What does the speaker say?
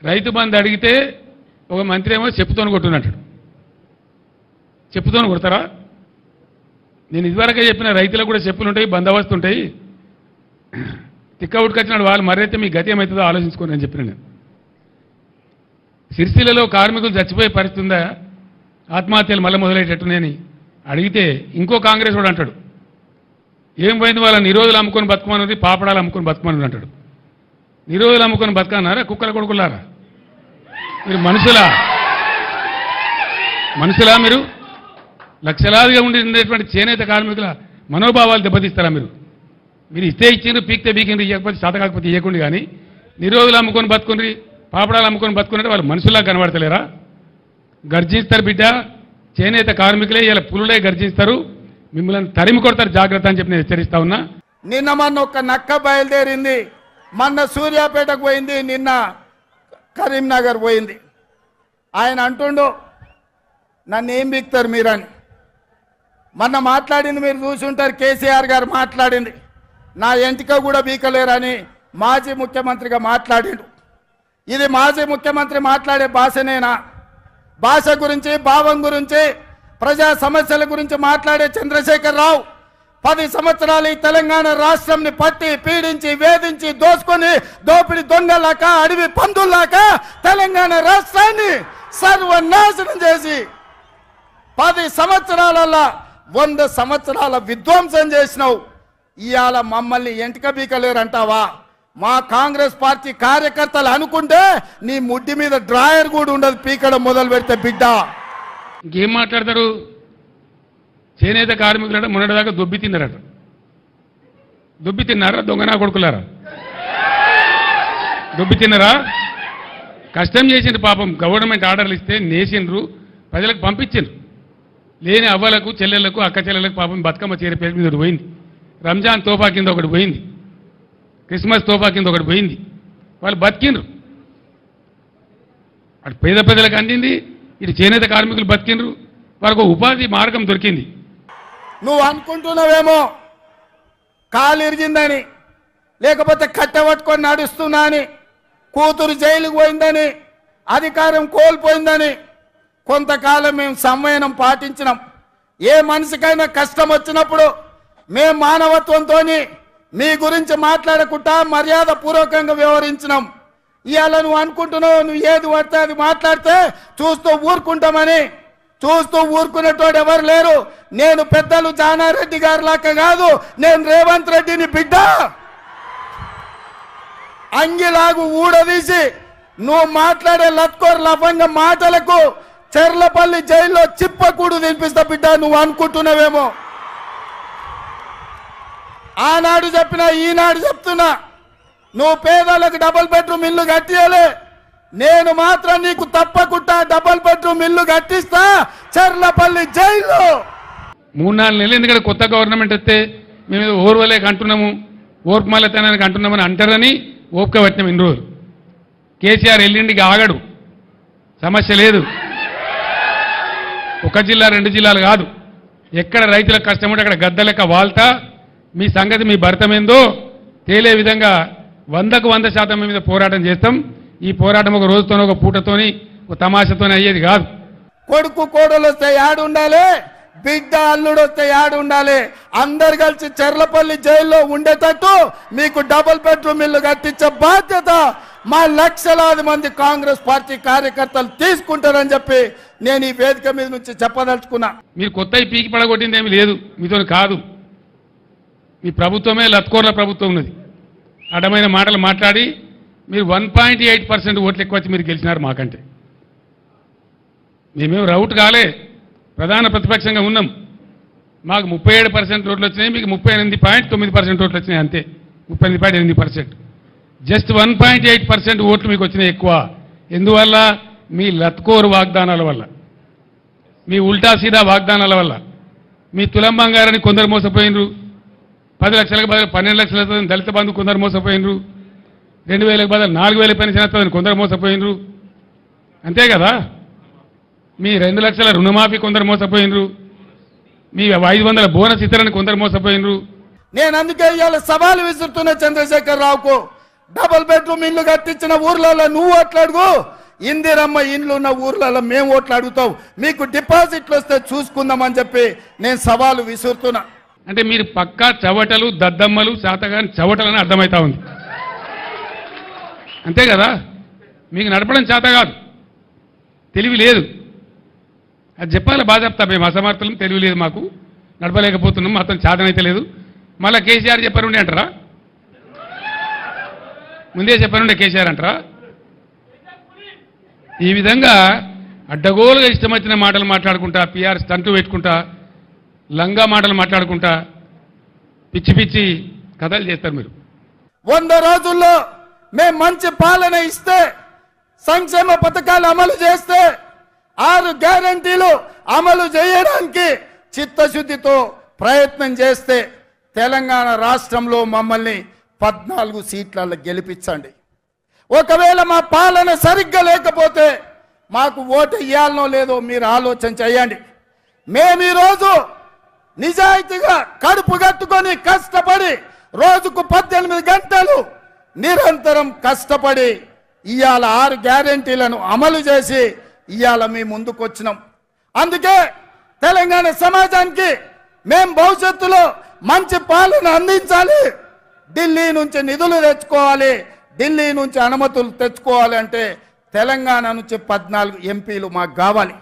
రైతు బంధు అడిగితే ఒక మంత్రి ఏమో చెప్పుతోని కొట్టున్నట్టు. చెప్పుతోని కొడతారా? నేను ఇదివరకే చెప్పిన రైతులకు కూడా చెప్పులు ఉంటాయి, బందోబస్తు ఉంటాయి. తిక్క ఉట్టుకొచ్చినాడు వాళ్ళు మరైతే మీ గతి ఏమవుతుందో ఆలోచించుకోండి అని చెప్పిన నేను. సిరిసిల్లలో కార్మికులు చచ్చిపోయే పరిస్థితి ఉందా? ఆత్మహత్యలు మళ్ళీ మొదలయ్యేటట్టు నేను అడిగితే ఇంకో కాంగ్రెస్ వాడు అంటాడు, ఏం పోయింది వాళ్ళ నిరోధులు అమ్ముకొని బతుకమన్నది, పాపడాలు అమ్ముకొని బతుకమని అంటాడు. నిరోధులు అమ్ముకొని బతకన్నారా? కుక్కల కొడుకులారా మీరు? మనుషులా మీరు? లక్షలాదిగా ఉండేటువంటి చేనేత కార్మికుల మనోభావాలు దెబ్బతీస్తారా మీరు? మీరు ఇస్తే ఇచ్చిండ్రు, పీక్తే పీకిండ్రు, ఇవ్వకపోతే చేత కాకపోతే ఇవ్వకుండా. కానీ నిరోధులు అమ్ముకొని బతుకుండ్రి, పాపడాలు అమ్ముకొని బతుకున్నట్టు వాళ్ళు మనుషుల్లా కనబడతలేరా? గర్జిస్తారు బిడ్డ, చేనేత కార్మికులే ఇలా పులులే గర్జిస్తారు, మిమ్మల్ని తరిమి కొడతారు, జాగ్రత్త అని చెప్పి నేను హెచ్చరిస్తా ఉన్నా. నిన్న మొన్న ఒక నక్క బయలుదేరింది, మొన్న సూర్యాపేటకు పోయింది, నిన్న కరీంనగర్ పోయింది. ఆయన అంటుండు నన్ను ఏం బిక్తారు మీరని. మొన్న మాట్లాడింది మీరు చూసుంటారు, కేసీఆర్ గారు మాట్లాడింది, నా ఎంటిక కూడా బీకలేరని మాజీ ముఖ్యమంత్రిగా మాట్లాడిండు. ఇది మాజీ ముఖ్యమంత్రి మాట్లాడే భాషనేనా? భాష గురించి, భావం గురించి, ప్రజా సమస్యల గురించి మాట్లాడే చంద్రశేఖర్ రావు 10 సంవత్సరాలు ఈ తెలంగాణ రాష్ట్రంని పట్టి పీడించి వేధించి దోసుకొని దోపిడి దొంగలాక అడవి పందుల్లాక తెలంగాణ రాష్ట్రాన్ని సర్వనాశనం చేసి 10 సంవత్సరాలలో 100 సంవత్సరాల విధ్వంసం చేసినావు. ఇవాళ మమ్మల్ని ఎంటిక బీకలేరంటావా? మా కాంగ్రెస్ పార్టీ కార్యకర్తలు అనుకుంటే నీ ముడ్డి మీద డ్రాయర్ కూడా ఉండదు పీకడం మొదలు పెడితే బిడ్డ. ఇంకేం మాట్లాడతారు? చేనేత కార్మికులు మొన్నటిదాకా దొబ్బి తిన్నారట. దొబ్బి తిన్నారా? దొంగనా కొడుకులారా? దొబ్బి తిన్నారా? కష్టం చేసిండ్రు పాపం. గవర్నమెంట్ ఆర్డర్లు ఇస్తే నేసిండ్రు, ప్రజలకు పంపించిండ్రు. లేని అవ్వలకు, చెల్లెళ్లకు, అక్క చెల్లెలకు పాపం బతుకమ్మ చీర పేరు మీద ఒకటి పోయింది, రంజాన్ తోఫా కింద ఒకటి పోయింది, క్రిస్మస్ తోఫా కింద ఒకటి పోయింది. వాళ్ళు బతికిండ్రు. అటు పేద ప్రజలకు అందింది, ఇటు చేనేత కార్మికులు బతికిండ్రు, వాళ్ళకు ఉపాధి మార్గం దొరికింది. నువ్వు అనుకుంటున్నావేమో కాలు ఇరిగిందని, లేకపోతే కట్టెపట్టుకొని నడుస్తున్నా అని, కూతురు జైలుకు పోయిందని, అధికారం కోల్పోయిందని. కొంతకాలం మేము సంయమనం పాటించినాం. ఏ మనిషికైనా కష్టం వచ్చినప్పుడు మేము మానవత్వంతో మీ గురించి మాట్లాడకుండా మర్యాద పూర్వకంగా వ్యవహరించినాం. ఇవాళ నువ్వు అనుకుంటున్నావు నువ్వు ఏది పడితే అది మాట్లాడితే చూస్తూ ఊరుకుంటామని. చూస్తూ ఊరుకునేటోడు ఎవరు లేరు. నేను పెద్దలు జానారెడ్డి గారి లాగా కాదు, నేను రేవంత్ రెడ్డిని బిడ్డ. అంగిలాగు ఊడదీసి నువ్వు మాట్లాడే లత్కోర్ లఫంగ మాటలకు చెర్లపల్లి జైల్లో చిప్పకూడు తినిపిస్తా బిడ్డ. నువ్వు అనుకుంటున్నావేమో. ఆనాడు చెప్పినా ఈనాడు చెప్తున్నా, నువ్వు పేదలకు డబుల్ బెడ్రూమ్ ఇల్లు కట్టియలే, నేను మాత్రం నీకు తప్పకుండా డబుల్ బెడ్రూమ్ ఇల్లు కట్టిస్తా చెర్లపల్లి జైల్లో. 3-4 నెలలు ఎందుకంటే కొత్త గవర్నమెంట్ వస్తే మేము ఓర్వలేక అంటున్నాము, ఓర్పుమల్లతనానికి అంటున్నామని అంటారని ఓపిక పట్టినాం ఇన్ని రోజులు. కేసీఆర్ ఎల్లుండికి ఆగడు, సమస్య లేదు. 1 జిల్లా 2 జిల్లాలు కాదు, ఎక్కడ రైతులకు కష్టం ఉంటే అక్కడ గద్ద లెక్క వాళ్తా మీ సంగతి మీ భర్తమేందో తేలే విధంగా 100కు 100% మీద పోరాటం చేస్తాం. ఈ పోరాటం ఒక రోజుతోనో ఒక పూటతోని ఒక తమాషతోనే అయ్యేది కాదు. కొడుకు కోడలు వస్తే యాడు ఉండాలి, బిడ్డ అల్లుడు వస్తే యాడు ఉండాలి. అందరు కలిసి చెర్లపల్లి జైల్లో ఉండేటట్టు మీకు డబుల్ బెడ్రూమ్ ఇల్లు కట్టించే బాధ్యత మా లక్షలాది మంది కాంగ్రెస్ పార్టీ కార్యకర్తలు తీసుకుంటారని చెప్పి నేను ఈ వేదిక మీద నుంచి చెప్పదలుచుకున్నా. మీరు కొత్త పీకి పడగొట్టింది ఏమి లేదు, మీతో కాదు. మీ ప్రభుత్వమే లత్కోర్ల ప్రభుత్వం ఉన్నది. అడ్డమైన మాటలు మాట్లాడి మీరు 1.8% ఓట్లు ఎక్కువ వచ్చి మీరు గెలిచినారు మాకంటే. మేమేం రౌట్ కాలే, ప్రధాన ప్రతిపక్షంగా ఉన్నాం. మాకు 37% ఓట్లు వచ్చినాయి, మీకు 38.9% ఓట్లు వచ్చినాయి, అంతే. 38.8%. జస్ట్ 1.8% ఓట్లు మీకు వచ్చినాయి ఎక్కువ. ఎందువల్ల? మీ లత్కోరు వాగ్దానాల వల్ల, మీ ఉల్టా సీదా వాగ్దానాల వల్ల. మీ తులం బంగారాన్ని కొందరు మోసపోయినరు, 10 లక్షలకు బదులు 12 లక్షలతో దళిత బంధు కొందరు మోసపోయినరు, 2000లకు బదులు 4000 పెన్షన్ వస్తుందని కొందరు మోసపోయినరు, అంతే కదా. మీ 2 లక్షల రుణమాఫీ కొందరు మోసపోయినరు, మీ 500 బోనస్ ఇతరని కొందరు మోసపోయినరు. నేను అందుకే ఇవాళ సవాలు విసురుతున్న చంద్రశేఖర్ రావుకు, డబుల్ బెడ్రూమ్ ఇల్లు కట్టించిన ఊర్లలో నువ్వు ఓట్లాడుగు, ఇందిరమ్మ ఇండ్లు ఉన్న ఊర్లలో మేము ఓట్లు అడుగుతాం, మీకు డిపాజిట్లు వస్తే చూసుకుందామని చెప్పి నేను సవాలు విసురుతున్నా. అంటే మీరు పక్కా చవటలు దద్దమ్మలు శాతగాని చవటలని అర్థమవుతా ఉంది. అంతే కదా, మీకు నడపడం చేత కాదు, తెలివి లేదు. అది చెప్పాలి బాగా చెప్తా, మేము అసమర్థులం, తెలివి లేదు, మాకు నడపలేకపోతున్నాం, అతను చేతనైతే లేదు. మళ్ళీ కేసీఆర్ చెప్పారుండే అంటారా? ముందే చెప్పారుండే కేసీఆర్ అంటారా? ఈ విధంగా అడ్డగోలుగా ఇష్టం వచ్చిన మాటలు మాట్లాడుకుంటా, పిఆర్ స్టంట్లు పెట్టుకుంటా, లంగా మాటలు మాట్లాడుకుంటా పిచ్చి పిచ్చి కథలు చేస్తారు మీరు. 100 రోజుల్లో మేము మంచి పాలన ఇస్తే, సంక్షేమ పథకాలు అమలు చేస్తే, 6 గ్యారంటీలు అమలు చేయడానికి చిత్తశుద్ధితో ప్రయత్నం చేస్తే తెలంగాణ రాష్ట్రంలో మమ్మల్ని 14 సీట్లలో గెలిపించండి. ఒకవేళ మా పాలన సరిగ్గా లేకపోతే మాకు ఓటు ఇవ్వాలనో లేదో మీరు ఆలోచన చేయండి. మేము ఈరోజు నిజాయితీగా కడుపు కట్టుకొని కష్టపడి రోజుకు 18 గంటలు నిరంతరం కష్టపడి ఇవాళ 6 గ్యారెంటీలను అమలు చేసి ఇవాళ మీ ముందుకు వచ్చినాం. అందుకే తెలంగాణ సమాజానికి మేము భవిష్యత్తులో మంచి పాలన అందించాలి, ఢిల్లీ నుంచి నిధులు తెచ్చుకోవాలి, ఢిల్లీ నుంచి అనుమతులు తెచ్చుకోవాలి అంటే తెలంగాణ నుంచి 14 ఎంపీలు మాకు కావాలి.